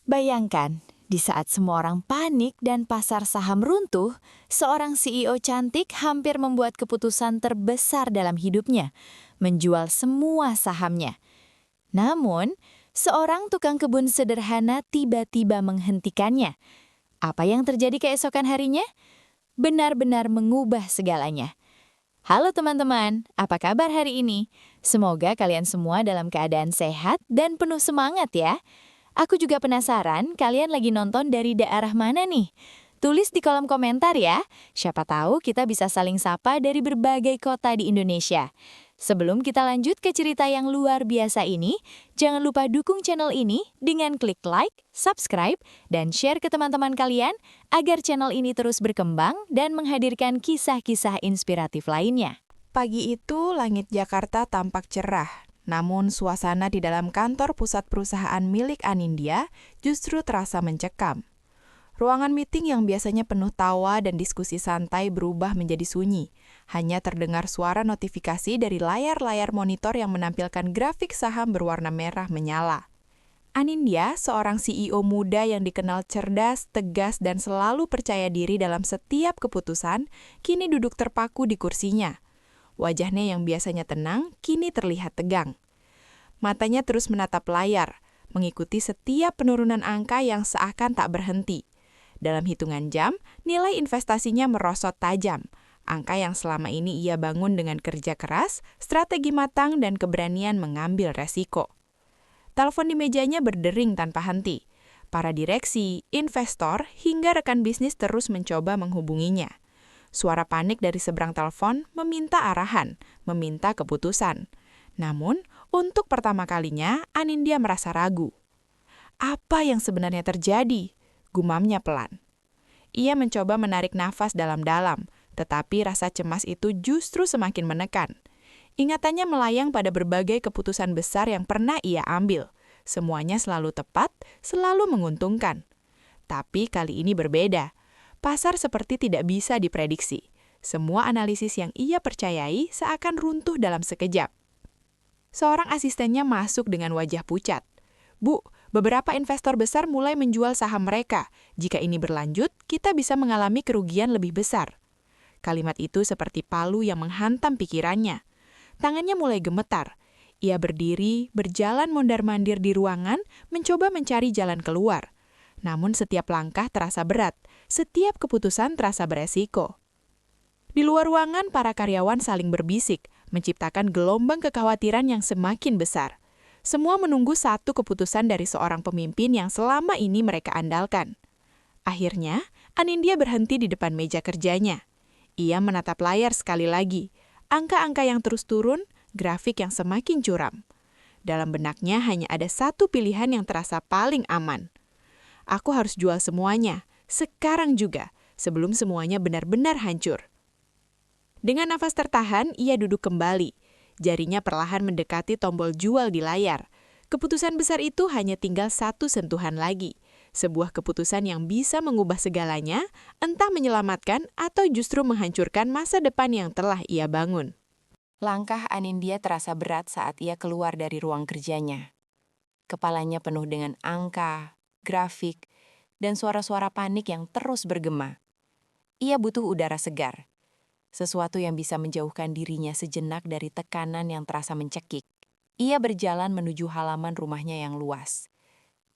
Bayangkan, di saat semua orang panik dan pasar saham runtuh, seorang CEO cantik hampir membuat keputusan terbesar dalam hidupnya, menjual semua sahamnya. Namun, seorang tukang kebun sederhana tiba-tiba menghentikannya. Apa yang terjadi keesokan harinya? Benar-benar mengubah segalanya. Halo teman-teman, apa kabar hari ini? Semoga kalian semua dalam keadaan sehat dan penuh semangat ya. Aku juga penasaran kalian lagi nonton dari daerah mana nih? Tulis di kolom komentar ya, siapa tahu kita bisa saling sapa dari berbagai kota di Indonesia. Sebelum kita lanjut ke cerita yang luar biasa ini, jangan lupa dukung channel ini dengan klik like, subscribe, dan share ke teman-teman kalian agar channel ini terus berkembang dan menghadirkan kisah-kisah inspiratif lainnya. Pagi itu, langit Jakarta tampak cerah. Namun, suasana di dalam kantor pusat perusahaan milik Anindya justru terasa mencekam. Ruangan meeting yang biasanya penuh tawa dan diskusi santai berubah menjadi sunyi. Hanya terdengar suara notifikasi dari layar-layar monitor yang menampilkan grafik saham berwarna merah menyala. Anindya, seorang CEO muda yang dikenal cerdas, tegas, dan selalu percaya diri dalam setiap keputusan, kini duduk terpaku di kursinya. Wajahnya yang biasanya tenang, kini terlihat tegang. Matanya terus menatap layar, mengikuti setiap penurunan angka yang seakan tak berhenti. Dalam hitungan jam, nilai investasinya merosot tajam. Angka yang selama ini ia bangun dengan kerja keras, strategi matang, dan keberanian mengambil resiko. Telepon di mejanya berdering tanpa henti. Para direksi, investor, hingga rekan bisnis terus mencoba menghubunginya. Suara panik dari seberang telepon meminta arahan, meminta keputusan. Namun, untuk pertama kalinya, Anindya merasa ragu. Apa yang sebenarnya terjadi? Gumamnya pelan. Ia mencoba menarik nafas dalam-dalam, tetapi rasa cemas itu justru semakin menekan. Ingatannya melayang pada berbagai keputusan besar yang pernah ia ambil. Semuanya selalu tepat, selalu menguntungkan. Tapi kali ini berbeda. Pasar seperti tidak bisa diprediksi. Semua analisis yang ia percayai seakan runtuh dalam sekejap. Seorang asistennya masuk dengan wajah pucat. "Bu, beberapa investor besar mulai menjual saham mereka. Jika ini berlanjut, kita bisa mengalami kerugian lebih besar." Kalimat itu seperti palu yang menghantam pikirannya. Tangannya mulai gemetar. Ia berdiri, berjalan mondar-mandir di ruangan, mencoba mencari jalan keluar. Namun setiap langkah terasa berat, setiap keputusan terasa beresiko. Di luar ruangan, para karyawan saling berbisik, menciptakan gelombang kekhawatiran yang semakin besar. Semua menunggu satu keputusan dari seorang pemimpin yang selama ini mereka andalkan. Akhirnya, Anindya berhenti di depan meja kerjanya. Ia menatap layar sekali lagi. Angka-angka yang terus turun, grafik yang semakin curam. Dalam benaknya hanya ada satu pilihan yang terasa paling aman. Aku harus jual semuanya, sekarang juga, sebelum semuanya benar-benar hancur. Dengan nafas tertahan, ia duduk kembali. Jarinya perlahan mendekati tombol jual di layar. Keputusan besar itu hanya tinggal satu sentuhan lagi. Sebuah keputusan yang bisa mengubah segalanya, entah menyelamatkan atau justru menghancurkan masa depan yang telah ia bangun. Langkah Anindya terasa berat saat ia keluar dari ruang kerjanya. Kepalanya penuh dengan angka, grafik, dan suara-suara panik yang terus bergema. Ia butuh udara segar. Sesuatu yang bisa menjauhkan dirinya sejenak dari tekanan yang terasa mencekik. Ia berjalan menuju halaman rumahnya yang luas,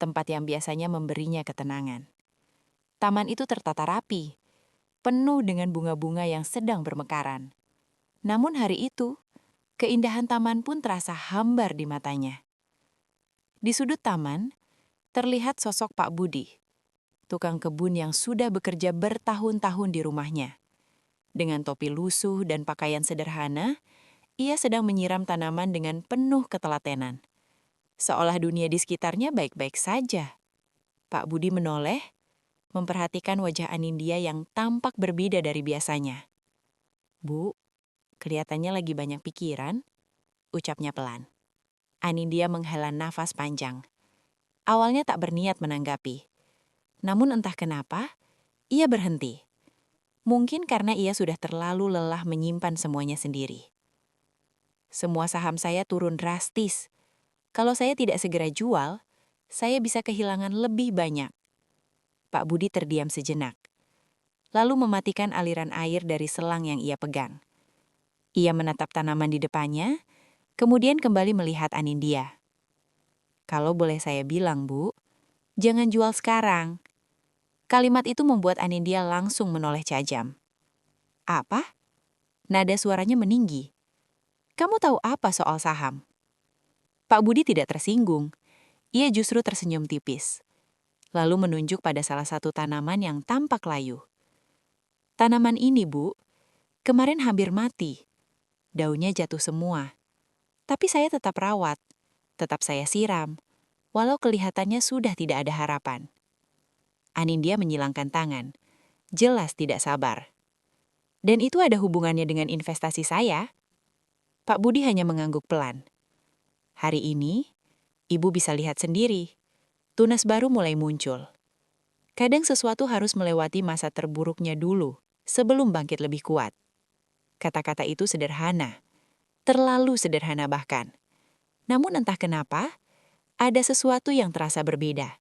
tempat yang biasanya memberinya ketenangan. Taman itu tertata rapi, penuh dengan bunga-bunga yang sedang bermekaran. Namun hari itu, keindahan taman pun terasa hambar di matanya. Di sudut taman, terlihat sosok Pak Budi, tukang kebun yang sudah bekerja bertahun-tahun di rumahnya. Dengan topi lusuh dan pakaian sederhana, ia sedang menyiram tanaman dengan penuh ketelatenan. Seolah dunia di sekitarnya baik-baik saja. Pak Budi menoleh, memperhatikan wajah Anindya yang tampak berbeda dari biasanya. "Bu, kelihatannya lagi banyak pikiran," ucapnya pelan. Anindya menghela nafas panjang. Awalnya tak berniat menanggapi. Namun entah kenapa, ia berhenti. Mungkin karena ia sudah terlalu lelah menyimpan semuanya sendiri. "Semua saham saya turun drastis. Kalau saya tidak segera jual, saya bisa kehilangan lebih banyak. Pak Budi terdiam sejenak, lalu mematikan aliran air dari selang yang ia pegang. Ia menatap tanaman di depannya, kemudian kembali melihat Anindya. Kalau boleh saya bilang, Bu, jangan jual sekarang. Kalimat itu membuat Anindya langsung menoleh tajam. Apa? Nada suaranya meninggi. Kamu tahu apa soal saham? Pak Budi tidak tersinggung. Ia justru tersenyum tipis. Lalu menunjuk pada salah satu tanaman yang tampak layu. Tanaman ini, Bu, kemarin hampir mati. Daunnya jatuh semua. Tapi saya tetap rawat. Tetap saya siram. Walau kelihatannya sudah tidak ada harapan. Anindya menyilangkan tangan. Jelas tidak sabar. Dan itu ada hubungannya dengan investasi saya? Pak Budi hanya mengangguk pelan. Hari ini, Ibu bisa lihat sendiri. Tunas baru mulai muncul. Kadang sesuatu harus melewati masa terburuknya dulu, sebelum bangkit lebih kuat. Kata-kata itu sederhana. Terlalu sederhana bahkan. Namun entah kenapa, ada sesuatu yang terasa berbeda.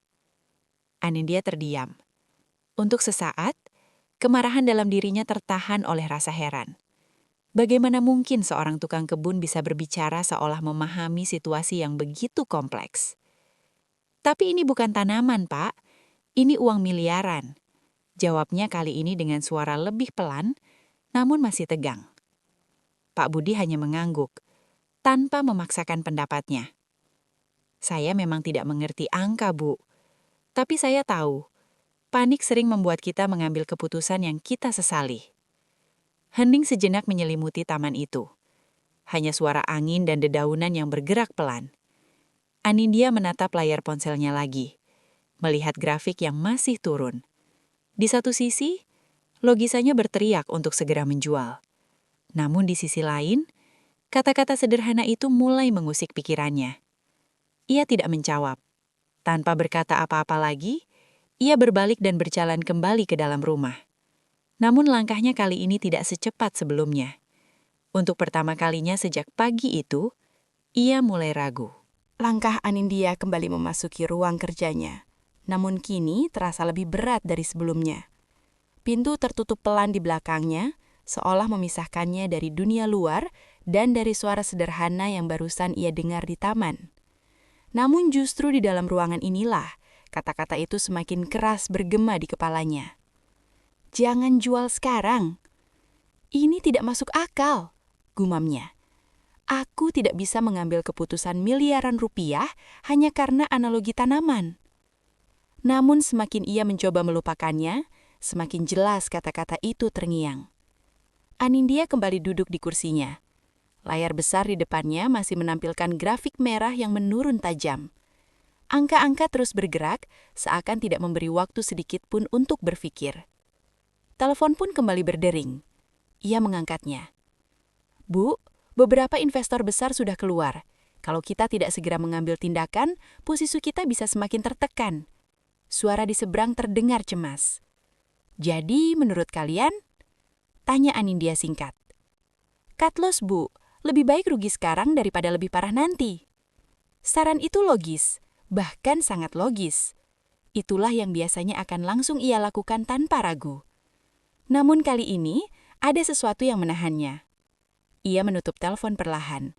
Anindya terdiam. Untuk sesaat, kemarahan dalam dirinya tertahan oleh rasa heran. Bagaimana mungkin seorang tukang kebun bisa berbicara seolah memahami situasi yang begitu kompleks? Tapi ini bukan tanaman, Pak. Ini uang miliaran. Jawabnya kali ini dengan suara lebih pelan, namun masih tegang. Pak Budi hanya mengangguk, tanpa memaksakan pendapatnya. Saya memang tidak mengerti angka, Bu. Tapi saya tahu, panik sering membuat kita mengambil keputusan yang kita sesali. Hening sejenak menyelimuti taman itu. Hanya suara angin dan dedaunan yang bergerak pelan. Anindya menatap layar ponselnya lagi, melihat grafik yang masih turun. Di satu sisi, logisanya berteriak untuk segera menjual. Namun di sisi lain, kata-kata sederhana itu mulai mengusik pikirannya. Ia tidak menjawab. Tanpa berkata apa-apa lagi, ia berbalik dan berjalan kembali ke dalam rumah. Namun langkahnya kali ini tidak secepat sebelumnya. Untuk pertama kalinya sejak pagi itu, ia mulai ragu. Langkah Anindya kembali memasuki ruang kerjanya. Namun kini terasa lebih berat dari sebelumnya. Pintu tertutup pelan di belakangnya, seolah memisahkannya dari dunia luar dan dari suara sederhana yang barusan ia dengar di taman. Namun justru di dalam ruangan inilah, kata-kata itu semakin keras bergema di kepalanya. Jangan jual sekarang. Ini tidak masuk akal, gumamnya. Aku tidak bisa mengambil keputusan miliaran rupiah hanya karena analogi tanaman. Namun semakin ia mencoba melupakannya, semakin jelas kata-kata itu terngiang. Anindya kembali duduk di kursinya. Layar besar di depannya masih menampilkan grafik merah yang menurun tajam. Angka-angka terus bergerak, seakan tidak memberi waktu sedikit pun untuk berpikir. Telepon pun kembali berdering. Ia mengangkatnya. Bu, beberapa investor besar sudah keluar. Kalau kita tidak segera mengambil tindakan, posisi kita bisa semakin tertekan. Suara di seberang terdengar cemas. Jadi, menurut kalian? Tanya Anindya singkat. Cut loss, Bu. Lebih baik rugi sekarang daripada lebih parah nanti. Saran itu logis, bahkan sangat logis. Itulah yang biasanya akan langsung ia lakukan tanpa ragu. Namun kali ini, ada sesuatu yang menahannya. Ia menutup telepon perlahan.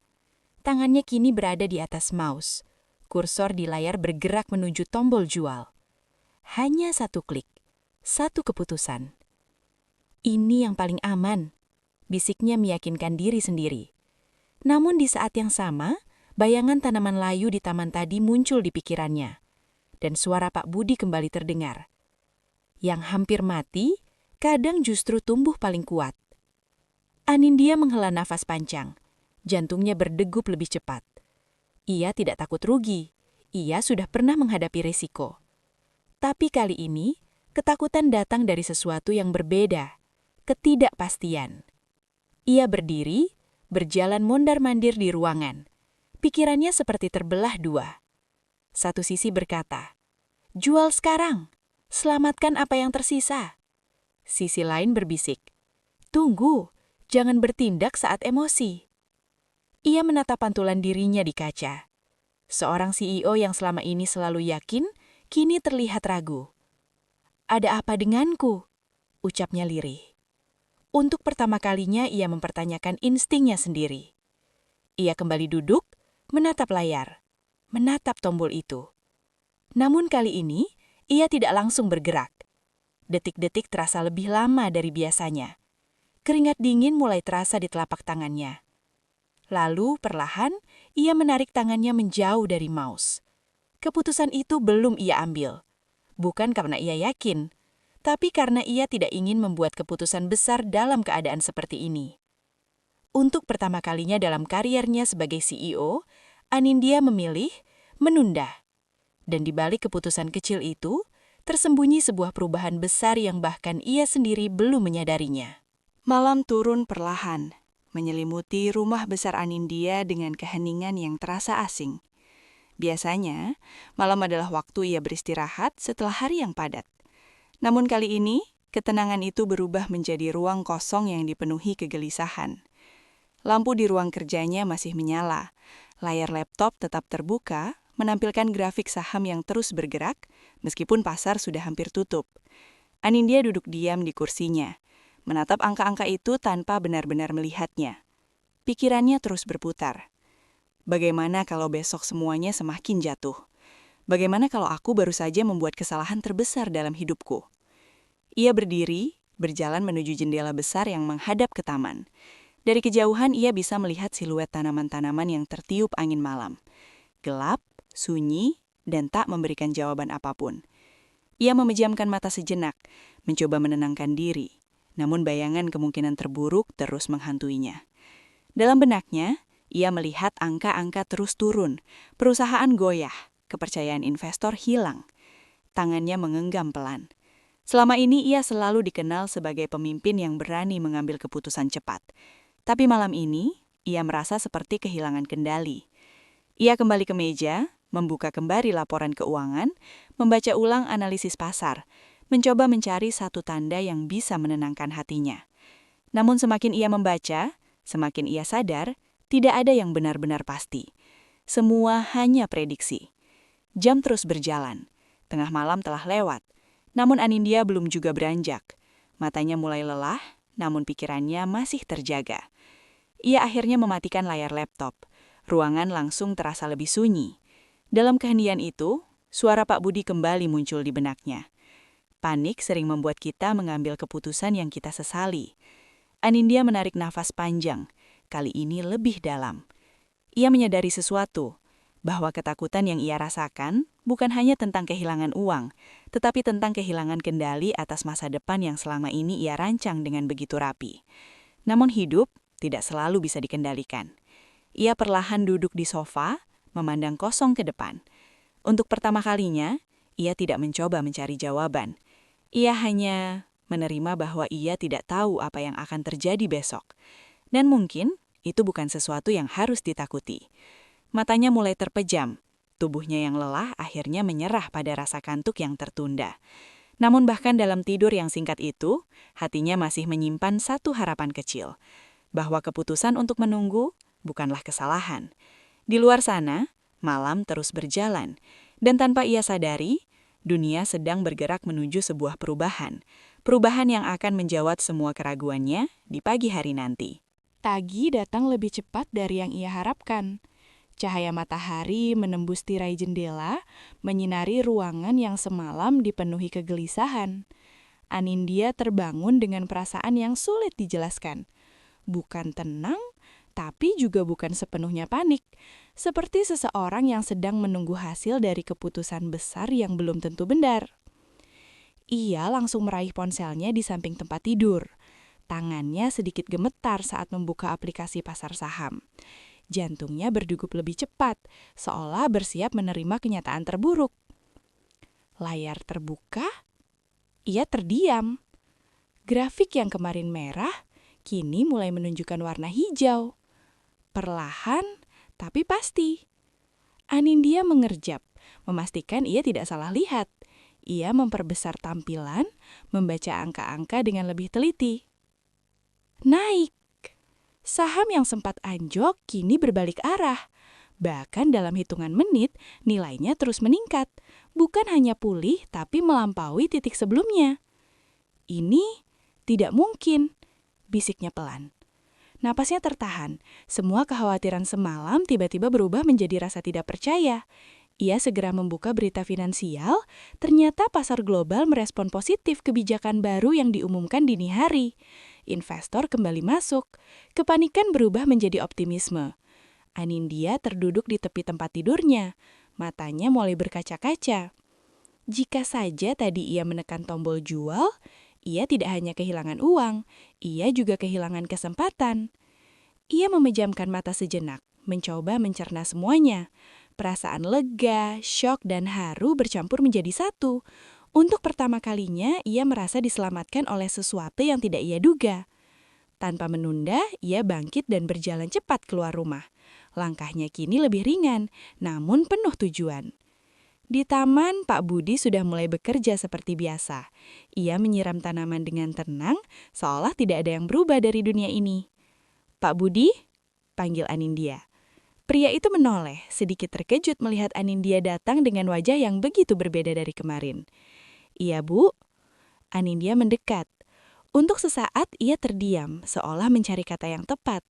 Tangannya kini berada di atas mouse. Kursor di layar bergerak menuju tombol jual. Hanya satu klik, satu keputusan. Ini yang paling aman, bisiknya meyakinkan diri sendiri. Namun di saat yang sama, bayangan tanaman layu di taman tadi muncul di pikirannya. Dan suara Pak Budi kembali terdengar. Yang hampir mati, kadang justru tumbuh paling kuat. Anindya menghela nafas panjang. Jantungnya berdegup lebih cepat. Ia tidak takut rugi. Ia sudah pernah menghadapi risiko. Tapi kali ini, ketakutan datang dari sesuatu yang berbeda. Ketidakpastian. Ia berdiri, berjalan mondar-mandir di ruangan. Pikirannya seperti terbelah dua. Satu sisi berkata, "Jual sekarang. Selamatkan apa yang tersisa." Sisi lain berbisik, "Tunggu, jangan bertindak saat emosi." Ia menatap pantulan dirinya di kaca. Seorang CEO yang selama ini selalu yakin, kini terlihat ragu. "Ada apa denganku?" ucapnya lirih. Untuk pertama kalinya ia mempertanyakan instingnya sendiri. Ia kembali duduk, menatap layar, menatap tombol itu. Namun kali ini, ia tidak langsung bergerak. Detik-detik terasa lebih lama dari biasanya. Keringat dingin mulai terasa di telapak tangannya. Lalu, perlahan, ia menarik tangannya menjauh dari mouse. Keputusan itu belum ia ambil. Bukan karena ia yakin, tapi karena ia tidak ingin membuat keputusan besar dalam keadaan seperti ini. Untuk pertama kalinya dalam kariernya sebagai CEO, Anindya memilih menunda. Dan di balik keputusan kecil itu, tersembunyi sebuah perubahan besar yang bahkan ia sendiri belum menyadarinya. Malam turun perlahan, menyelimuti rumah besar Anindya dengan keheningan yang terasa asing. Biasanya, malam adalah waktu ia beristirahat setelah hari yang padat. Namun kali ini, ketenangan itu berubah menjadi ruang kosong yang dipenuhi kegelisahan. Lampu di ruang kerjanya masih menyala. Layar laptop tetap terbuka, menampilkan grafik saham yang terus bergerak, meskipun pasar sudah hampir tutup. Anindya duduk diam di kursinya, menatap angka-angka itu tanpa benar-benar melihatnya. Pikirannya terus berputar. Bagaimana kalau besok semuanya semakin jatuh? Bagaimana kalau aku baru saja membuat kesalahan terbesar dalam hidupku? Ia berdiri, berjalan menuju jendela besar yang menghadap ke taman. Dari kejauhan ia bisa melihat siluet tanaman-tanaman yang tertiup angin malam. Gelap, sunyi, dan tak memberikan jawaban apapun. Ia memejamkan mata sejenak, mencoba menenangkan diri. Namun bayangan kemungkinan terburuk terus menghantuinya. Dalam benaknya, ia melihat angka-angka terus turun, perusahaan goyah, kepercayaan investor hilang. Tangannya menggenggam pelan. Selama ini ia selalu dikenal sebagai pemimpin yang berani mengambil keputusan cepat. Tapi malam ini, ia merasa seperti kehilangan kendali. Ia kembali ke meja, membuka kembali laporan keuangan, membaca ulang analisis pasar, mencoba mencari satu tanda yang bisa menenangkan hatinya. Namun semakin ia membaca, semakin ia sadar, tidak ada yang benar-benar pasti. Semua hanya prediksi. Jam terus berjalan. Tengah malam telah lewat. Namun Anindya belum juga beranjak. Matanya mulai lelah, namun pikirannya masih terjaga. Ia akhirnya mematikan layar laptop. Ruangan langsung terasa lebih sunyi. Dalam keheningan itu, suara Pak Budi kembali muncul di benaknya. Panik sering membuat kita mengambil keputusan yang kita sesali. Anindya menarik nafas panjang, kali ini lebih dalam. Ia menyadari sesuatu, bahwa ketakutan yang ia rasakan bukan hanya tentang kehilangan uang, tetapi tentang kehilangan kendali atas masa depan yang selama ini ia rancang dengan begitu rapi. Namun hidup tidak selalu bisa dikendalikan. Ia perlahan duduk di sofa, memandang kosong ke depan. Untuk pertama kalinya, ia tidak mencoba mencari jawaban. Ia hanya menerima bahwa ia tidak tahu apa yang akan terjadi besok. Dan mungkin itu bukan sesuatu yang harus ditakuti. Matanya mulai terpejam. Tubuhnya yang lelah akhirnya menyerah pada rasa kantuk yang tertunda. Namun bahkan dalam tidur yang singkat itu, hatinya masih menyimpan satu harapan kecil. Bahwa keputusan untuk menunggu bukanlah kesalahan. Di luar sana, malam terus berjalan. Dan tanpa ia sadari, dunia sedang bergerak menuju sebuah perubahan. Perubahan yang akan menjawab semua keraguannya di pagi hari nanti. Pagi datang lebih cepat dari yang ia harapkan. Cahaya matahari menembus tirai jendela, menyinari ruangan yang semalam dipenuhi kegelisahan. Anindya terbangun dengan perasaan yang sulit dijelaskan. Bukan tenang, tapi juga bukan sepenuhnya panik. Seperti seseorang yang sedang menunggu hasil dari keputusan besar yang belum tentu benar. Ia langsung meraih ponselnya di samping tempat tidur. Tangannya sedikit gemetar saat membuka aplikasi pasar saham. Jantungnya berdegup lebih cepat, seolah bersiap menerima kenyataan terburuk. Layar terbuka, ia terdiam. Grafik yang kemarin merah, kini mulai menunjukkan warna hijau. Perlahan, tapi pasti. Anindya mengerjap, memastikan ia tidak salah lihat. Ia memperbesar tampilan, membaca angka-angka dengan lebih teliti. Naik. Saham yang sempat anjlok kini berbalik arah. Bahkan dalam hitungan menit, nilainya terus meningkat. Bukan hanya pulih, tapi melampaui titik sebelumnya. Ini tidak mungkin, bisiknya pelan. Napasnya tertahan. Semua kekhawatiran semalam tiba-tiba berubah menjadi rasa tidak percaya. Ia segera membuka berita finansial, ternyata pasar global merespon positif kebijakan baru yang diumumkan dini hari. Investor kembali masuk. Kepanikan berubah menjadi optimisme. Anindya terduduk di tepi tempat tidurnya. Matanya mulai berkaca-kaca. Jika saja tadi ia menekan tombol jual, ia tidak hanya kehilangan uang, ia juga kehilangan kesempatan. Ia memejamkan mata sejenak, mencoba mencerna semuanya. Perasaan lega, syok, dan haru bercampur menjadi satu. Untuk pertama kalinya, ia merasa diselamatkan oleh sesuatu yang tidak ia duga. Tanpa menunda, ia bangkit dan berjalan cepat keluar rumah. Langkahnya kini lebih ringan, namun penuh tujuan. Di taman, Pak Budi sudah mulai bekerja seperti biasa. Ia menyiram tanaman dengan tenang, seolah tidak ada yang berubah dari dunia ini. "Pak Budi?" panggil Anindya. Pria itu menoleh, sedikit terkejut melihat Anindya datang dengan wajah yang begitu berbeda dari kemarin. "Iya, Bu." Anindya mendekat. Untuk sesaat ia terdiam, seolah mencari kata yang tepat.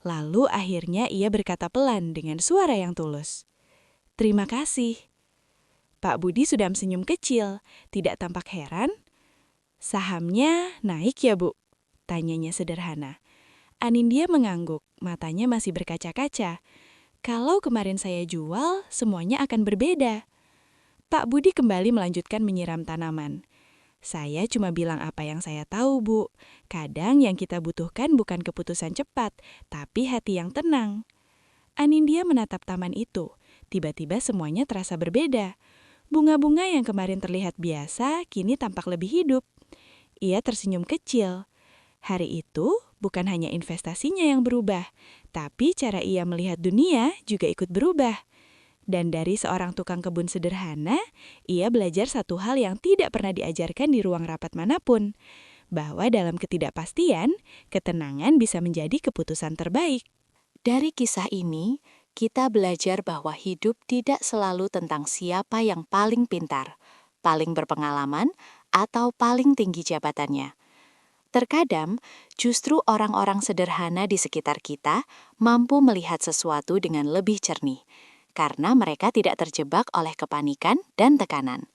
Lalu akhirnya ia berkata pelan dengan suara yang tulus. "Terima kasih." Pak Budi sudah senyum kecil, tidak tampak heran. "Sahamnya naik ya, Bu?" tanyanya sederhana. Anindya mengangguk, matanya masih berkaca-kaca. "Kalau kemarin saya jual, semuanya akan berbeda." Pak Budi kembali melanjutkan menyiram tanaman. "Saya cuma bilang apa yang saya tahu, Bu. Kadang yang kita butuhkan bukan keputusan cepat, tapi hati yang tenang." Anindya menatap taman itu. Tiba-tiba semuanya terasa berbeda. Bunga-bunga yang kemarin terlihat biasa, kini tampak lebih hidup. Ia tersenyum kecil. Hari itu, bukan hanya investasinya yang berubah, tapi cara ia melihat dunia juga ikut berubah. Dan dari seorang tukang kebun sederhana, ia belajar satu hal yang tidak pernah diajarkan di ruang rapat manapun, bahwa dalam ketidakpastian, ketenangan bisa menjadi keputusan terbaik. Dari kisah ini, kita belajar bahwa hidup tidak selalu tentang siapa yang paling pintar, paling berpengalaman, atau paling tinggi jabatannya. Terkadang, justru orang-orang sederhana di sekitar kita mampu melihat sesuatu dengan lebih jernih, karena mereka tidak terjebak oleh kepanikan dan tekanan.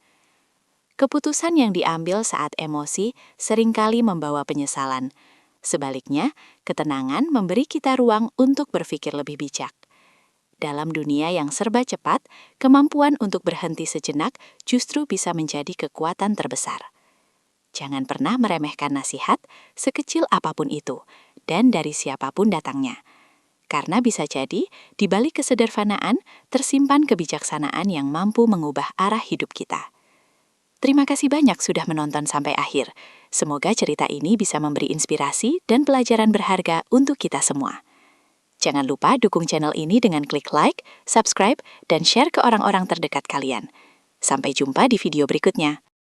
Keputusan yang diambil saat emosi seringkali membawa penyesalan. Sebaliknya, ketenangan memberi kita ruang untuk berpikir lebih bijak. Dalam dunia yang serba cepat, kemampuan untuk berhenti sejenak justru bisa menjadi kekuatan terbesar. Jangan pernah meremehkan nasihat, sekecil apapun itu, dan dari siapapun datangnya. Karena bisa jadi, di balik kesederhanaan, tersimpan kebijaksanaan yang mampu mengubah arah hidup kita. Terima kasih banyak sudah menonton sampai akhir. Semoga cerita ini bisa memberi inspirasi dan pelajaran berharga untuk kita semua. Jangan lupa dukung channel ini dengan klik like, subscribe, dan share ke orang-orang terdekat kalian. Sampai jumpa di video berikutnya.